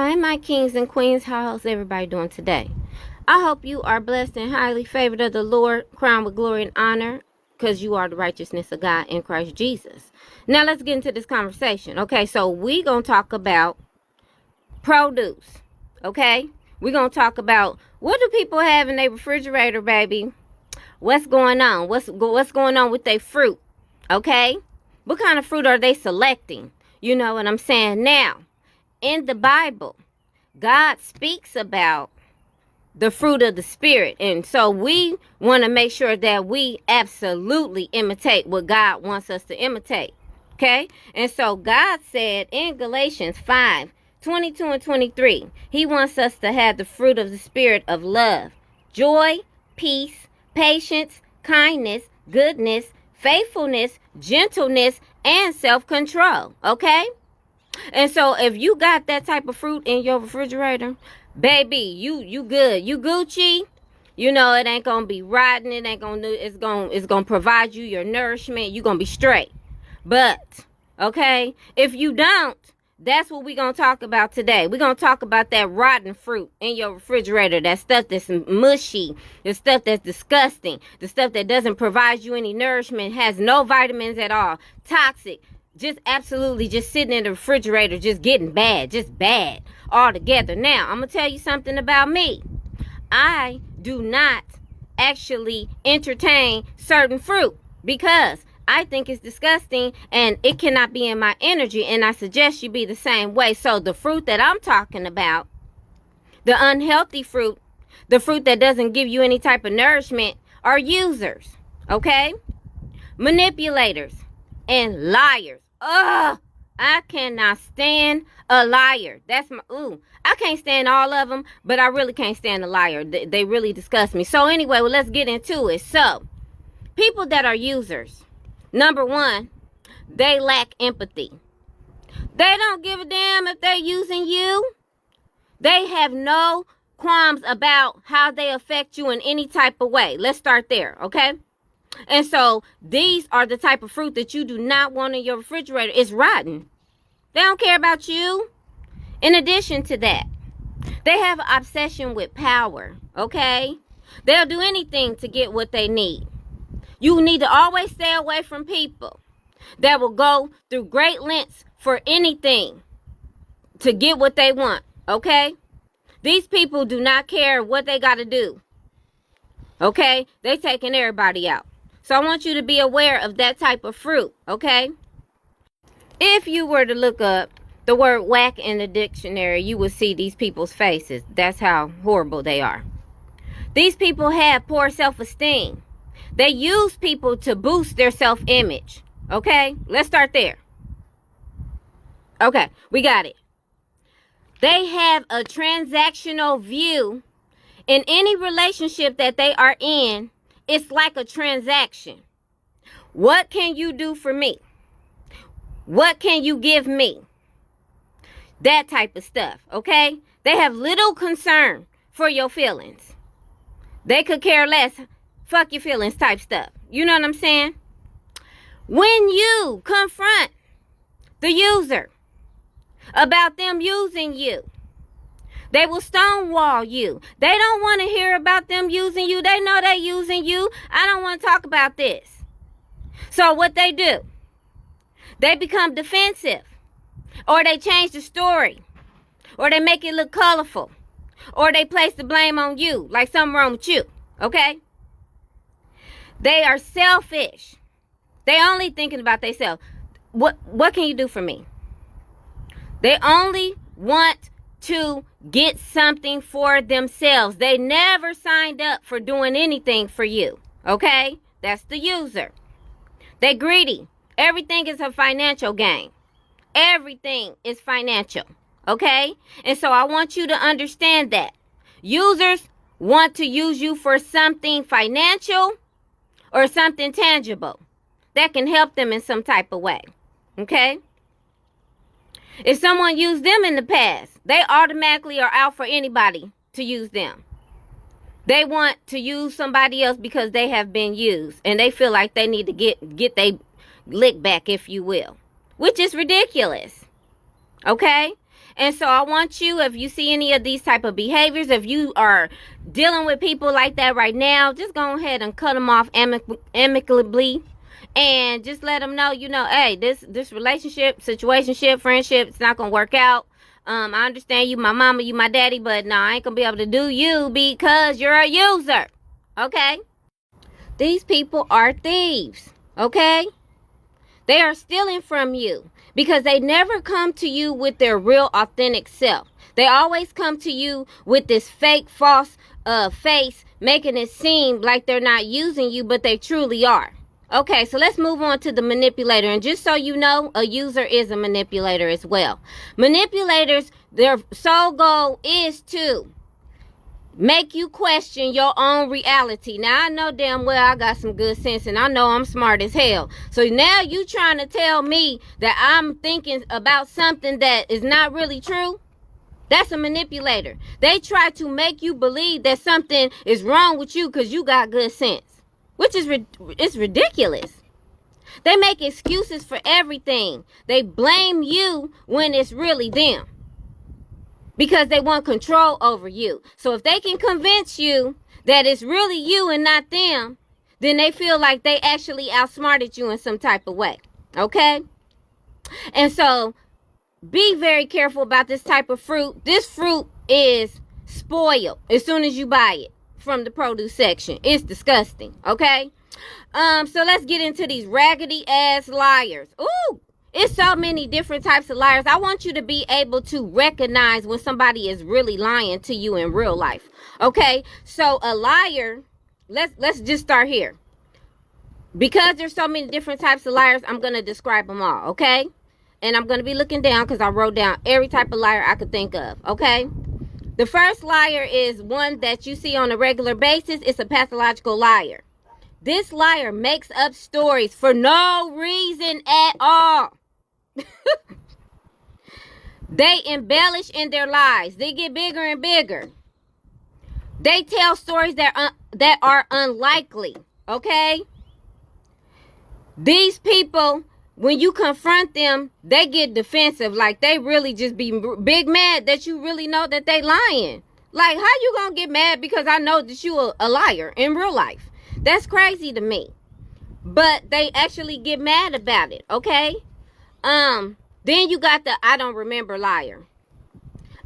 Hi, my kings and queens. How's everybody doing today? I hope you are blessed and highly favored of the Lord, crowned with glory and honor, because you are the righteousness of God in Christ Jesus. Now, let's get into this conversation. Okay, so we're going to talk about produce. Okay? We're going to talk about what do people have in their refrigerator, baby? What's going on? What's going on with their fruit? Okay? What kind of fruit are they selecting? You know what I'm saying? Now, in the Bible, God speaks about the fruit of the Spirit. And so we want to make sure that we absolutely imitate what God wants us to imitate. Okay? And so God said in Galatians 5:22 and 23, He wants us to have the fruit of the Spirit of love, joy, peace, patience, kindness, goodness, faithfulness, gentleness, and self-control. Okay? And so if you got that type of fruit in your refrigerator, baby, you good. You Gucci. You know, it ain't gonna be rotten. It ain't gonna do, it's gonna provide you your nourishment. You gonna be straight. But, okay, if you don't, that's what we're gonna talk about today. We're gonna talk about that rotten fruit in your refrigerator, that stuff that's mushy, the stuff that's disgusting, the stuff that doesn't provide you any nourishment, has no vitamins at all, toxic. Just absolutely just sitting in the refrigerator, just getting bad, just bad altogether. Now, I'm going to tell you something about me. I do not actually entertain certain fruit because I think it's disgusting and it cannot be in my energy. And I suggest you be the same way. So the fruit that I'm talking about, the unhealthy fruit, the fruit that doesn't give you any type of nourishment, are users, okay? Manipulators and liars. Ugh, I cannot stand a liar. That's my, I can't stand all of them, but I really can't stand a liar. They really disgust me. So anyway, well, let's get into it. So, people that are users, number one, they lack empathy. They don't give a damn if they're using you. They have no qualms about how they affect you in any type of way. Let's start there, okay? And so these are the type of fruit that you do not want in your refrigerator. It's rotten. They don't care about you. In addition to that, they have an obsession with power, okay? They'll do anything to get what they need. You need to always stay away from people that will go through great lengths for anything to get what they want, okay? These people do not care what they got to do, okay? They taking everybody out. So I want you to be aware of that type of fruit, okay? If you were to look up the word whack in the dictionary, you will see these people's faces. That's how horrible they are. These people have poor self-esteem. They use people to boost their self-image, okay? Let's start there. Okay, we got it. They have a transactional view in any relationship that they are in. It's like a transaction. What can you do for me? What can you give me? That type of stuff, okay? They have little concern for your feelings. They could care less. Fuck your feelings type stuff. You know what I'm saying? When you confront the user about them using you, they will stonewall you. They don't want to hear about them using you. They know they're using you. I don't want to talk about this. So what they do, they become defensive, or they change the story, or they make it look colorful, or they place the blame on you, like something wrong with you, okay? They are selfish. They only thinking about themselves. What can you do for me? They only want to get something for themselves. They never signed up for doing anything for you, okay? That's the user. They greedy. Everything is a financial gain. Everything is financial, okay? And so I want you to understand that. Users want to use you for something financial or something tangible that can help them in some type of way, okay? If someone used them in the past, they automatically are out for anybody to use them. They want to use somebody else because they have been used, and they feel like they need to get their lick back, if you will, which is ridiculous, okay? And so I want you, if you see any of these type of behaviors, if you are dealing with people like that right now, just go ahead and cut them off amicably. And just let them know, hey, this relationship, situationship, friendship, it's not going to work out. I understand you my mama, you my daddy, but no, I ain't going to be able to do you because you're a user. Okay? These people are thieves. Okay? They are stealing from you because they never come to you with their real authentic self. They always come to you with this fake, false face, making it seem like they're not using you, but they truly are. Okay, so let's move on to the manipulator. And just so you know, a user is a manipulator as well. Manipulators, their sole goal is to make you question your own reality. Now, I know damn well I got some good sense and I know I'm smart as hell. So now you trying to tell me that I'm thinking about something that is not really true? That's a manipulator. They try to make you believe that something is wrong with you because you got good sense. Which is it's ridiculous. They make excuses for everything. They blame you when it's really them. Because they want control over you. So if they can convince you that it's really you and not them, then they feel like they actually outsmarted you in some type of way. Okay? And so be very careful about this type of fruit. This fruit is spoiled as soon as you buy it from the produce section. It's disgusting. Okay? So let's get into these raggedy ass liars. Ooh! It's so many different types of liars. I want you to be able to recognize when somebody is really lying to you in real life. Okay? So a liar, let's just start here. Because there's so many different types of liars, I'm going to describe them all. Okay? And I'm going to be looking down because I wrote down every type of liar I could think of. Okay? The first liar is one that you see on a regular basis. It's a pathological liar. This liar makes up stories for no reason at all. They embellish in their lies. They get bigger and bigger. They tell stories that are unlikely. Okay? These people, when you confront them, they get defensive. Like they really just be big mad that you really know that they lying. Like how you gonna get mad because I know that you a liar in real life? That's crazy to me. But they actually get mad about it. Okay? Then you got the I don't remember liar.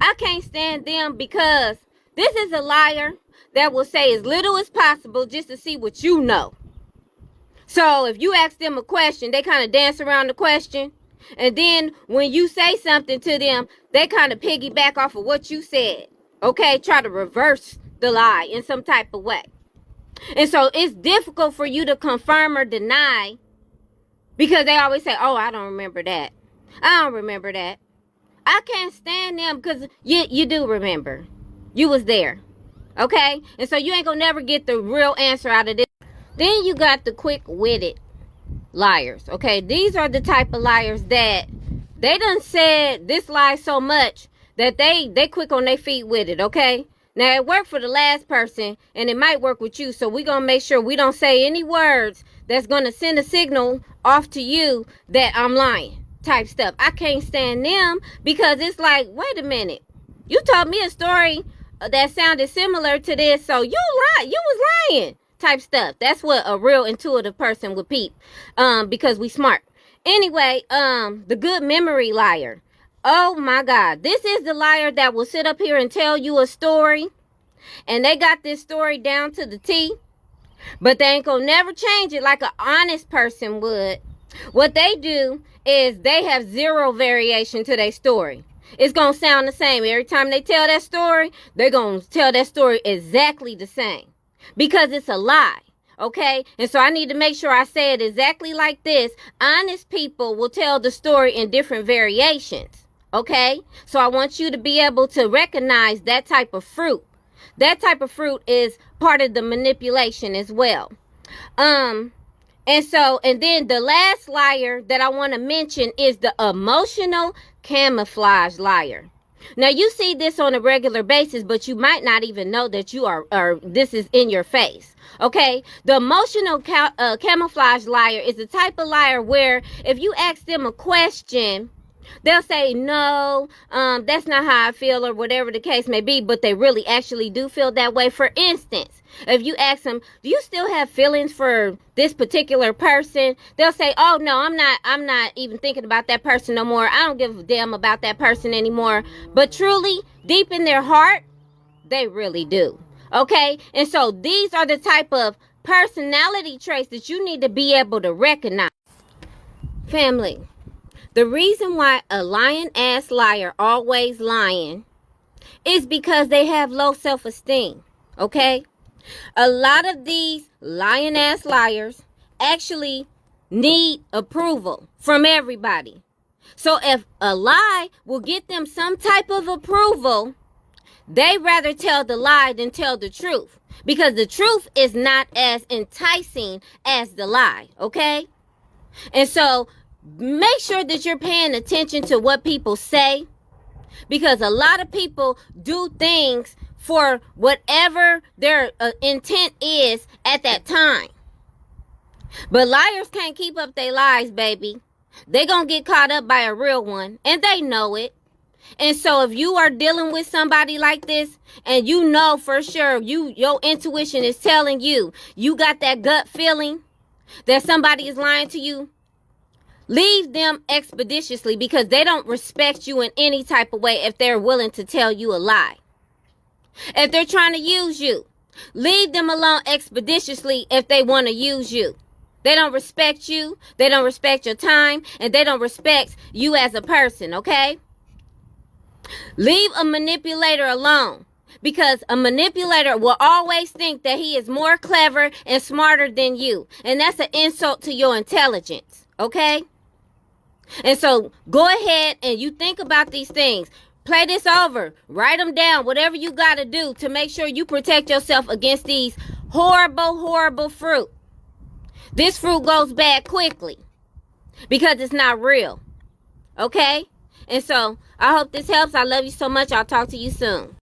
I can't stand them because this is a liar that will say as little as possible just to see what you know. So if you ask them a question, they kind of dance around the question. And then when you say something to them, they kind of piggyback off of what you said. Okay? Try to reverse the lie in some type of way. And so it's difficult for you to confirm or deny because they always say, oh, I don't remember that. I don't remember that. I can't stand them because you do remember. You was there. Okay? And so you ain't gonna never get the real answer out of this. Then you got the quick-witted liars. Okay? These are the type of liars that they done said this lie so much that they quick on their feet with it. Okay? Now, it worked for the last person, and it might work with you, so we're going to make sure we don't say any words that's going to send a signal off to you that I'm lying type stuff. I can't stand them because it's like, wait a minute. You told me a story that sounded similar to this, so you lied. You was lying type stuff. That's what a real intuitive person would peep because we smart. Anyway, the good memory liar. Oh my God. This is the liar that will sit up here and tell you a story. And they got this story down to the T. But they ain't gonna never change it like an honest person would. What they do is they have zero variation to their story. It's gonna sound the same. Every time they tell that story, they're gonna tell that story exactly the same. Because it's a lie. Okay? And so I need to make sure I say it exactly like this. Honest people will tell the story in different variations. Okay? So I want you to be able to recognize that type of fruit. That type of fruit is part of the manipulation as well. And then the last liar that I want to mention is the emotional camouflage liar. Now you see this on a regular basis, but you might not even know that you are, or this is in your face. Okay? The emotional camouflage liar is the type of liar where if you ask them a question They'll say, no, that's not how I feel, or whatever the case may be, but they really actually do feel that way. For instance, if you ask them, do you still have feelings for this particular person? They'll say, oh no, I'm not even thinking about that person no more. I don't give a damn about that person anymore. But truly, deep in their heart, they really do. Okay? And so these are the type of personality traits that you need to be able to recognize. Family, the reason why a lying-ass liar always lying is because they have low self-esteem, okay? A lot of these lying-ass liars actually need approval from everybody. So if a lie will get them some type of approval, they rather tell the lie than tell the truth, because the truth is not as enticing as the lie, okay? And so make sure that you're paying attention to what people say, because a lot of people do things for whatever their intent is at that time. But liars can't keep up their lies, baby. They gonna get caught up by a real one, and they know it. And so if you are dealing with somebody like this, and you know for sure, your intuition is telling you, you got that gut feeling that somebody is lying to you, leave them expeditiously, because they don't respect you in any type of way if they're willing to tell you a lie. If they're trying to use you, leave them alone expeditiously if they want to use you. They don't respect you, they don't respect your time, and they don't respect you as a person, okay? Leave a manipulator alone, because a manipulator will always think that he is more clever and smarter than you. And that's an insult to your intelligence, okay? And so go ahead and you think about these things. Play this over. Write them down. Whatever you got to do to make sure you protect yourself against these horrible, horrible fruit. This fruit goes bad quickly because it's not real. Okay? And so I hope this helps. I love you so much. I'll talk to you soon.